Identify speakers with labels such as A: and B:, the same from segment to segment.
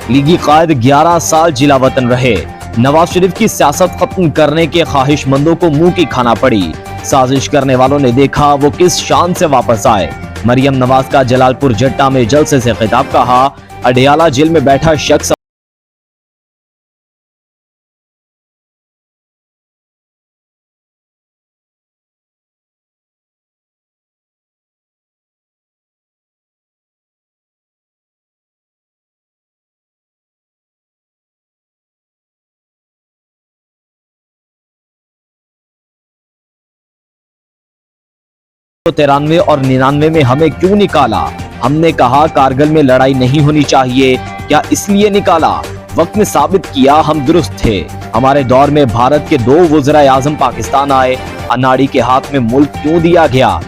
A: लीगी कायद 11 साल जिला वतन रहे। नवाज शरीफ की सियासत खत्म करने के ख्वाहिशमंदों को मुंह की खाना पड़ी। साजिश करने वालों ने देखा वो किस शान से वापस आए। मरियम नवाज का जलालपुर जट्टा में जलसे से खिताब। कहा, अडियाला जेल में बैठा शख्स तो 93 और 99 में हमें क्यों निकाला? हमने कहा कारगिल में लड़ाई नहीं होनी चाहिए। क्या इसलिए निकाला? वक्त ने साबित किया हम दुरुस्त थे। हमारे दौर में भारत के 2 वज़ीर आज़म पाकिस्तान आए। अनाड़ी के हाथ में मुल्क क्यों दिया गया?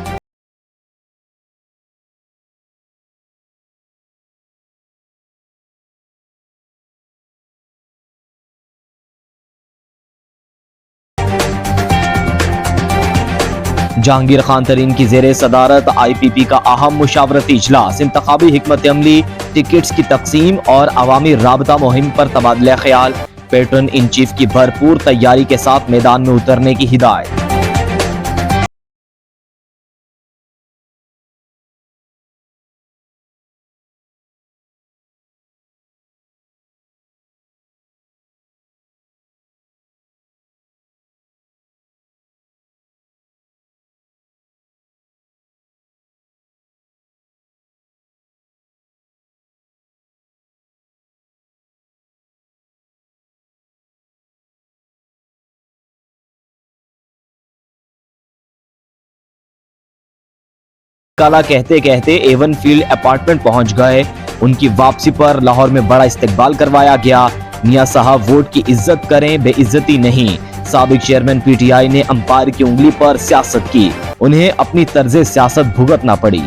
A: जहांगीर खान तरीन की जेरे सदारत IPP का अहम मुशावरती इजलास। इंतखाबी हिकमत अमली, टिकट्स की तकसीम और अवामी राबता मुहिम पर तबादला ख्याल। पैटर्न इन चीफ की भरपूर तैयारी के साथ मैदान में उतरने की हिदायत। काला कहते कहते एवन फील्ड अपार्टमेंट पहुंच गए। उनकी वापसी पर लाहौर में बड़ा इस्तकबाल करवाया गया। मियां साहब वोट की इज्जत करें, बेइज्जती नहीं। साबिक चेयरमैन PTI ने अंपायर की उंगली पर सियासत की। उन्हें अपनी तर्ज सियासत भुगतना पड़ी।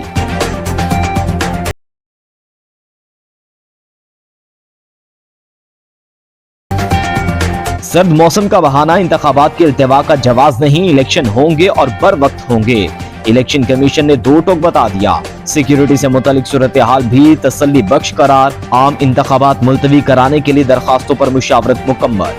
A: सर्द मौसम का बहाना इंतखाबात के इल्तिवा का जवाज नहीं। इलेक्शन होंगे और बर वक्त होंगे। इलेक्शन कमीशन ने 2 टोक बता दिया। सिक्योरिटी से मुतालिक सूरत हाल भी तसल्ली बख्श करार। आम इंतखाबात मुलतवी कराने के लिए दरखास्तों पर मुशावरत मुकम्मल।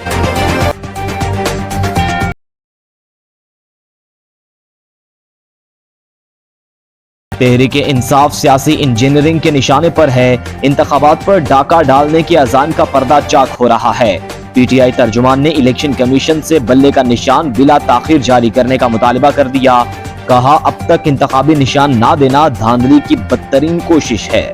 A: तहरीक इंसाफ सियासी इंजीनियरिंग के निशाने पर है। इंतखाबात पर डाका डालने की अजान का पर्दा चाक हो रहा है। PTI तर्जुमान ने इलेक्शन कमीशन से बल्ले का निशान बिला ताखीर जारी करने का मुतालबा कर दिया। कहा, अब तक इंतखाबी निशान ना देना धांधली की बदतरीन कोशिश है।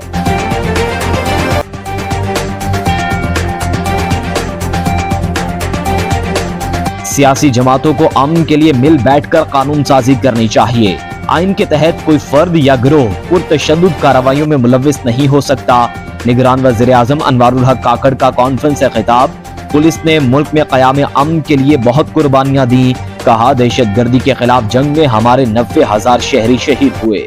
A: सियासी जमातों को अमन के लिए मिल बैठकर कानून साजी करनी चाहिए। आइन के तहत कोई फर्द या गिरोह पुरतशद्दुद कार्रवाइयों में मुलव्विस नहीं हो सकता। निगरान वज़ीर आज़म अनवारुल हक काकड़ का कॉन्फ्रेंस से खिताब। पुलिस ने मुल्क में क़याम अमन के लिए बहुत कुर्बानियां दी। कहा, दहशतगर्दी के खिलाफ जंग में हमारे 90,000 शहरी शहीद हुए।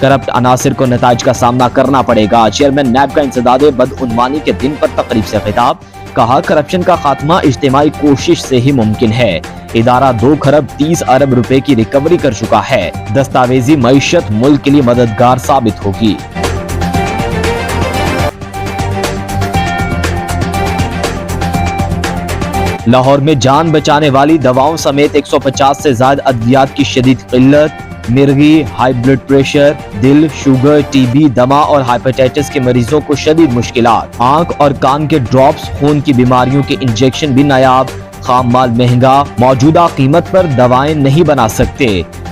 A: करप्ट अनासिर को नताइज का सामना करना पड़ेगा। चेयरमैन नैब का इंसदाद बदउनवानी के दिन पर तकरीब से खिताब। कहा, करप्शन का खात्मा इज्तिमाई कोशिश से ही मुमकिन है। इदारा 2 खरब 30 अरब रुपए की रिकवरी कर चुका है। दस्तावेजी मईशत मुल्क के लिए मददगार साबित होगी। लाहौर में जान बचाने वाली दवाओं समेत 150 से ज्यादा अद्वियात की शदीद किल्लत। मिर्गी, हाई ब्लड प्रेशर, दिल, शुगर, TB, दमा और हाइपेटाइटिस के मरीजों को शदीद मुश्किलात। आंख और कान के ड्रॉप्स, खून की बीमारियों के इंजेक्शन भी नायाब। खाम माल महंगा, मौजूदा कीमत पर दवाएं नहीं बना सकते।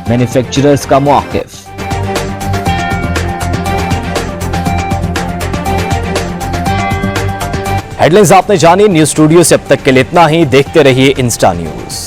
A: मैन्युफैक्चरर्स का मौक़िफ़। हेडलाइंस आपने जानी। न्यूज़ स्टूडियो से अब तक के लिए इतना ही। देखते रहिए इंस्टा न्यूज़।